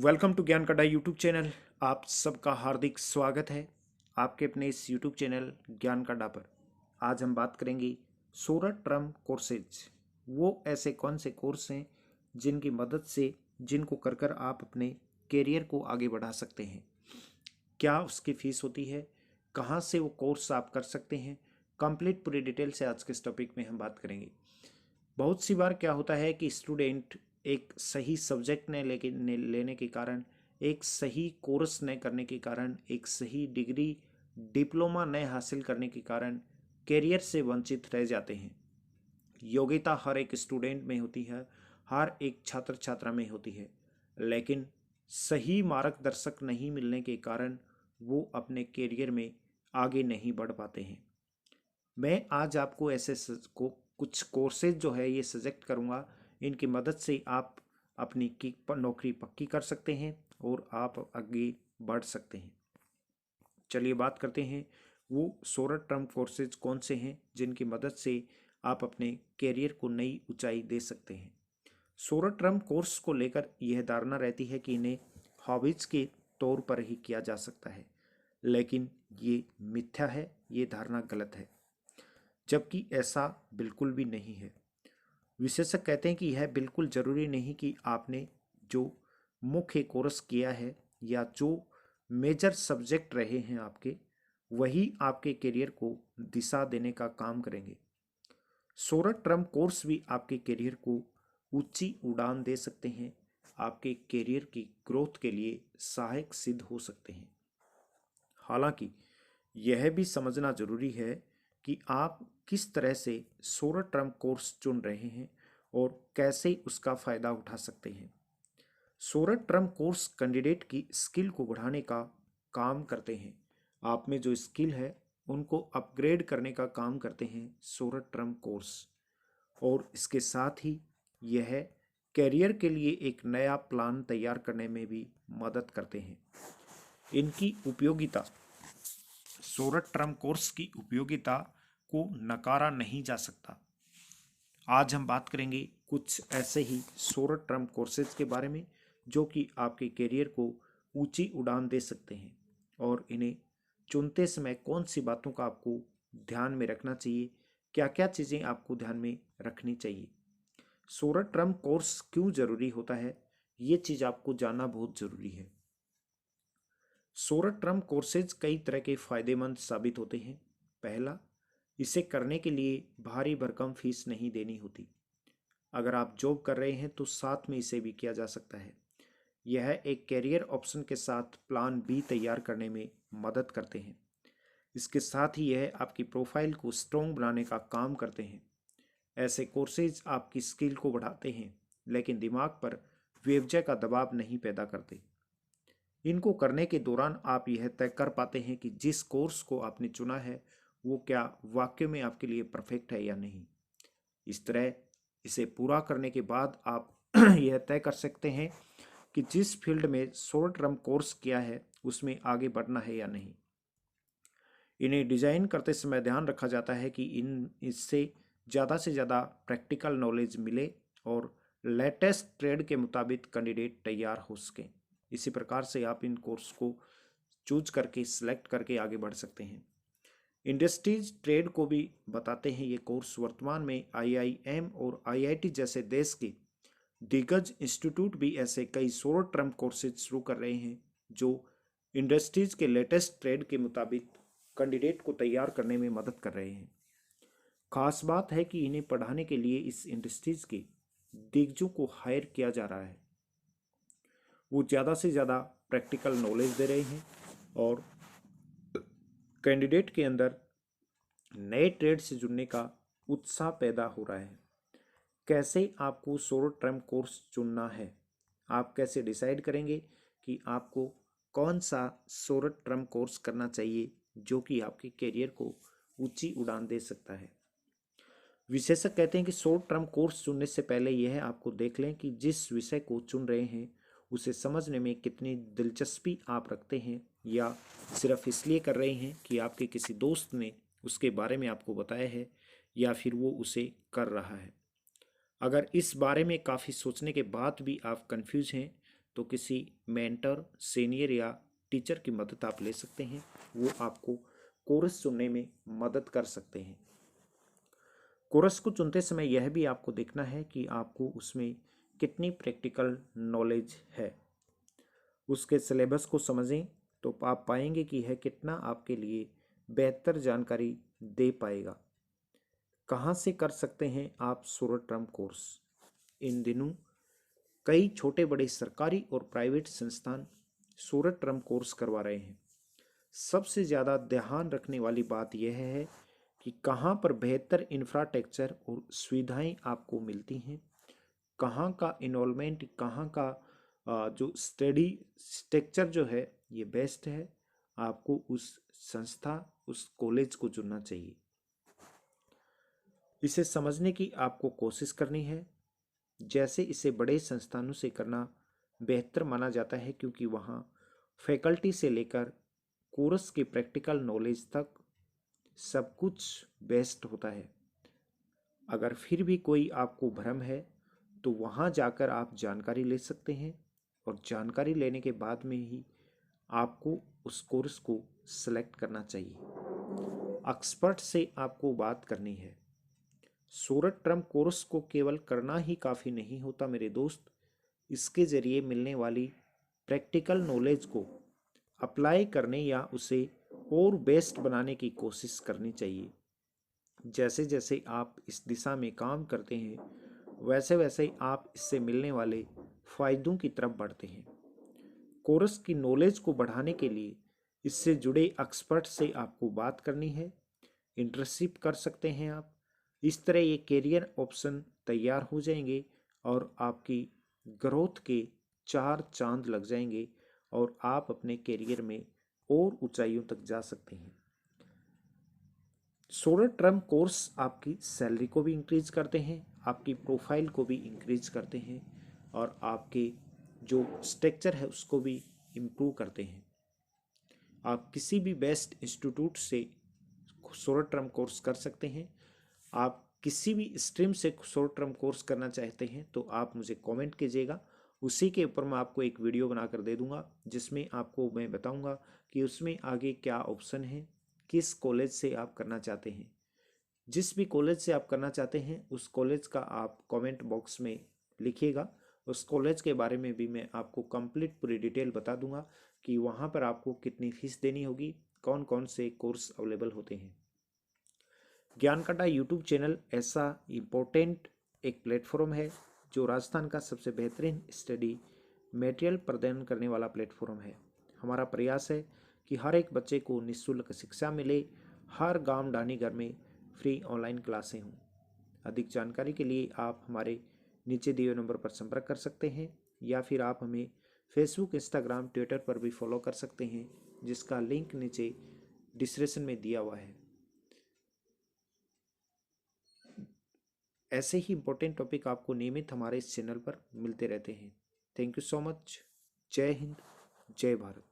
Welcome to ज्ञान कड्डा YouTube channel. आप सबका हार्दिक स्वागत है आपके अपने इस यूट्यूब चैनल ज्ञान कड्डा पर। आज हम बात करेंगे 16 टर्म कोर्सेज। वो ऐसे कौन से कोर्स हैं जिनकी मदद से जिनको कर कर आप अपने कैरियर को आगे बढ़ा सकते हैं। क्या उसकी फ़ीस होती है, कहाँ से वो कोर्स आप कर सकते हैं, कंप्लीट पूरी डिटेल से आज के इस टॉपिक में हम बात करेंगे। बहुत सी बार क्या होता है कि स्टूडेंट एक सही सब्जेक्ट लेने के कारण, एक सही कोर्स न करने के कारण, एक सही डिग्री डिप्लोमा न हासिल करने के कारण करियर से वंचित रह जाते हैं। योग्यता हर एक स्टूडेंट में होती है, हर एक छात्र छात्रा में होती है, लेकिन सही मार्गदर्शक नहीं मिलने के कारण वो अपने करियर में आगे नहीं बढ़ पाते हैं। मैं आज आपको कुछ कोर्सेज जो है ये सजेक्ट करूँगा। इनकी मदद से आप अपनी नौकरी पक्की कर सकते हैं और आप आगे बढ़ सकते हैं। चलिए बात करते हैं वो 16 टर्म कोर्सेज कौन से हैं जिनकी मदद से आप अपने कैरियर को नई ऊंचाई दे सकते हैं। 16 टर्म कोर्स को लेकर यह धारणा रहती है कि इन्हें हॉबीज के तौर पर ही किया जा सकता है, लेकिन ये मिथ्या है, ये धारणा गलत है, जबकि ऐसा बिल्कुल भी नहीं है। विशेषज्ञ कहते हैं कि यह बिल्कुल जरूरी नहीं कि आपने जो मुख्य कोर्स किया है या जो मेजर सब्जेक्ट रहे हैं आपके, वही आपके करियर को दिशा देने का काम करेंगे। 16 टर्म कोर्स भी आपके करियर को ऊंची उड़ान दे सकते हैं, आपके करियर की ग्रोथ के लिए सहायक सिद्ध हो सकते हैं। हालांकि यह भी समझना जरूरी है कि आप किस तरह से 16 टर्म कोर्स चुन रहे हैं और कैसे उसका फ़ायदा उठा सकते हैं। 16 टर्म कोर्स कैंडिडेट की स्किल को बढ़ाने का काम करते हैं। आप में जो स्किल है उनको अपग्रेड करने का काम करते हैं 16 टर्म कोर्स, और इसके साथ ही यह कैरियर के लिए एक नया प्लान तैयार करने में भी मदद करते हैं। इनकी उपयोगिता, 16 टर्म कोर्स की उपयोगिता को नकारा नहीं जा सकता। आज हम बात करेंगे कुछ ऐसे ही 16 टर्म कोर्सेज के बारे में जो कि आपके करियर को ऊंची उड़ान दे सकते हैं, और इन्हें चुनते समय कौन सी बातों का आपको ध्यान में रखना चाहिए, क्या क्या चीज़ें आपको ध्यान में रखनी चाहिए। 16 टर्म कोर्स क्यों ज़रूरी होता है, ये चीज़ आपको जानना बहुत ज़रूरी है। 16 टर्म कोर्सेज कई तरह के फायदेमंद साबित होते हैं। पहला, इसे करने के लिए भारी भरकम फीस नहीं देनी होती। अगर आप जॉब कर रहे हैं तो साथ में इसे भी किया जा सकता है। यह एक कैरियर ऑप्शन के साथ प्लान बी तैयार करने में मदद करते हैं। इसके साथ ही यह आपकी प्रोफाइल को स्ट्रॉन्ग बनाने का काम करते हैं। ऐसे कोर्सेज आपकी स्किल को बढ़ाते हैं, लेकिन दिमाग पर व्यवसाय का दबाव नहीं पैदा करते। इनको करने के दौरान आप यह तय कर पाते हैं कि जिस कोर्स को आपने चुना है वो क्या वाकई में आपके लिए परफेक्ट है या नहीं। इस तरह इसे पूरा करने के बाद आप यह तय कर सकते हैं कि जिस फील्ड में शॉर्ट टर्म कोर्स किया है उसमें आगे बढ़ना है या नहीं। इन्हें डिजाइन करते समय ध्यान रखा जाता है कि इससे ज़्यादा से ज़्यादा प्रैक्टिकल नॉलेज मिले और लेटेस्ट ट्रेड के मुताबिक कैंडिडेट तैयार हो सकें। इसी प्रकार से आप इन कोर्स को चूज करके सिलेक्ट करके आगे बढ़ सकते हैं। इंडस्ट्रीज ट्रेड को भी बताते हैं ये कोर्स। वर्तमान में आईआईएम और आईआईटी जैसे देश के दिग्गज इंस्टीट्यूट भी ऐसे कई शॉर्ट टर्म कोर्सेज शुरू कर रहे हैं जो इंडस्ट्रीज के लेटेस्ट ट्रेड के मुताबिक कैंडिडेट को तैयार करने में मदद कर रहे हैं। खास बात है कि इन्हें पढ़ाने के लिए इस इंडस्ट्रीज के दिग्गजों को हायर किया जा रहा है। वो ज़्यादा से ज़्यादा प्रैक्टिकल नॉलेज दे रहे हैं और कैंडिडेट के अंदर नए ट्रेड से जुड़ने का उत्साह पैदा हो रहा है। कैसे आपको शॉर्ट टर्म कोर्स चुनना है, आप कैसे डिसाइड करेंगे कि आपको कौन सा शॉर्ट टर्म कोर्स करना चाहिए जो कि आपके करियर को ऊंची उड़ान दे सकता है। विशेषज्ञ कहते हैं कि शॉर्ट टर्म कोर्स चुनने से पहले यह आपको देख लें कि जिस विषय को चुन रहे हैं उसे समझने में कितनी दिलचस्पी आप रखते हैं, या सिर्फ इसलिए कर रहे हैं कि आपके किसी दोस्त ने उसके बारे में आपको बताया है या फिर वो उसे कर रहा है। अगर इस बारे में काफ़ी सोचने के बाद भी आप कंफ्यूज हैं तो किसी मेंटर, सीनियर या टीचर की मदद आप ले सकते हैं। वो आपको कोर्स चुनने में मदद कर सकते हैं। कोर्स को चुनते समय यह भी आपको देखना है कि आपको उसमें कितनी प्रैक्टिकल नॉलेज है। उसके सिलेबस को समझें तो आप पाएंगे कि यह कितना आपके लिए बेहतर जानकारी दे पाएगा। कहाँ से कर सकते हैं आप शॉर्ट टर्म कोर्स? इन दिनों कई छोटे बड़े सरकारी और प्राइवेट संस्थान शॉर्ट टर्म कोर्स करवा रहे हैं। सबसे ज़्यादा ध्यान रखने वाली बात यह है कि कहाँ पर बेहतर इंफ्रास्ट्रक्चर और सुविधाएं आपको मिलती हैं, कहाँ का इन्वॉल्वमेंट, कहाँ का जो स्टडी स्ट्रक्चर जो है ये बेस्ट है। आपको उस संस्था, उस कॉलेज को चुनना चाहिए। इसे समझने की आपको कोशिश करनी है। जैसे इसे बड़े संस्थानों से करना बेहतर माना जाता है, क्योंकि वहाँ फैकल्टी से लेकर कोर्स की प्रैक्टिकल नॉलेज तक सब कुछ बेस्ट होता है। अगर फिर भी कोई आपको भ्रम है तो वहाँ जाकर आप जानकारी ले सकते हैं, और जानकारी लेने के बाद में ही आपको उस कोर्स को सेलेक्ट करना चाहिए। एक्सपर्ट से आपको बात करनी है। शॉर्ट टर्म कोर्स को केवल करना ही काफ़ी नहीं होता मेरे दोस्त। इसके ज़रिए मिलने वाली प्रैक्टिकल नॉलेज को अप्लाई करने या उसे और बेस्ट बनाने की कोशिश करनी चाहिए। जैसे जैसे आप इस दिशा में काम करते हैं, वैसे वैसे आप इससे मिलने वाले फ़ायदों की तरफ बढ़ते हैं। कोर्स की नॉलेज को बढ़ाने के लिए इससे जुड़े एक्सपर्ट से आपको बात करनी है। इंटर्नशिप कर सकते हैं आप। इस तरह ये कैरियर ऑप्शन तैयार हो जाएंगे और आपकी ग्रोथ के 4 चांद लग जाएंगे और आप अपने कैरियर में और ऊंचाइयों तक जा सकते हैं। शॉर्ट टर्म कोर्स आपकी सैलरी को भी इंक्रीज करते हैं, आपकी प्रोफाइल को भी इंक्रीज करते हैं, और आपके जो स्ट्रक्चर है उसको भी इम्प्रूव करते हैं। आप किसी भी बेस्ट इंस्टीट्यूट से शॉर्ट टर्म कोर्स कर सकते हैं। आप किसी भी स्ट्रीम से शॉर्ट टर्म कोर्स करना चाहते हैं तो आप मुझे कमेंट कीजिएगा। उसी के ऊपर मैं आपको एक वीडियो बनाकर दे दूंगा, जिसमें आपको मैं बताऊंगा कि उसमें आगे क्या ऑप्शन है, किस कॉलेज से आप करना चाहते हैं। जिस भी कॉलेज से आप करना चाहते हैं उस कॉलेज का आप कमेंट बॉक्स में लिखिएगा। उस कॉलेज के बारे में भी मैं आपको कंप्लीट पूरी डिटेल बता दूंगा कि वहाँ पर आपको कितनी फीस देनी होगी, कौन कौन से कोर्स अवेलेबल होते हैं। ज्ञानकांटा यूट्यूब चैनल ऐसा इम्पोर्टेंट एक प्लेटफॉर्म है जो राजस्थान का सबसे बेहतरीन स्टडी मटेरियल प्रदान करने वाला प्लेटफॉर्म है। हमारा प्रयास है कि हर एक बच्चे को निःशुल्क शिक्षा मिले, हर गांव डानी घर में फ्री ऑनलाइन क्लासें हों। अधिक जानकारी के लिए आप हमारे नीचे दिए नंबर पर संपर्क कर सकते हैं, या फिर आप हमें फेसबुक, इंस्टाग्राम, ट्विटर पर भी फॉलो कर सकते हैं, जिसका लिंक नीचे डिस्क्रिप्शन में दिया हुआ है। ऐसे ही इंपॉर्टेंट टॉपिक आपको नियमित हमारे इस चैनल पर मिलते रहते हैं। Thank you so much. जय हिंद, जय भारत।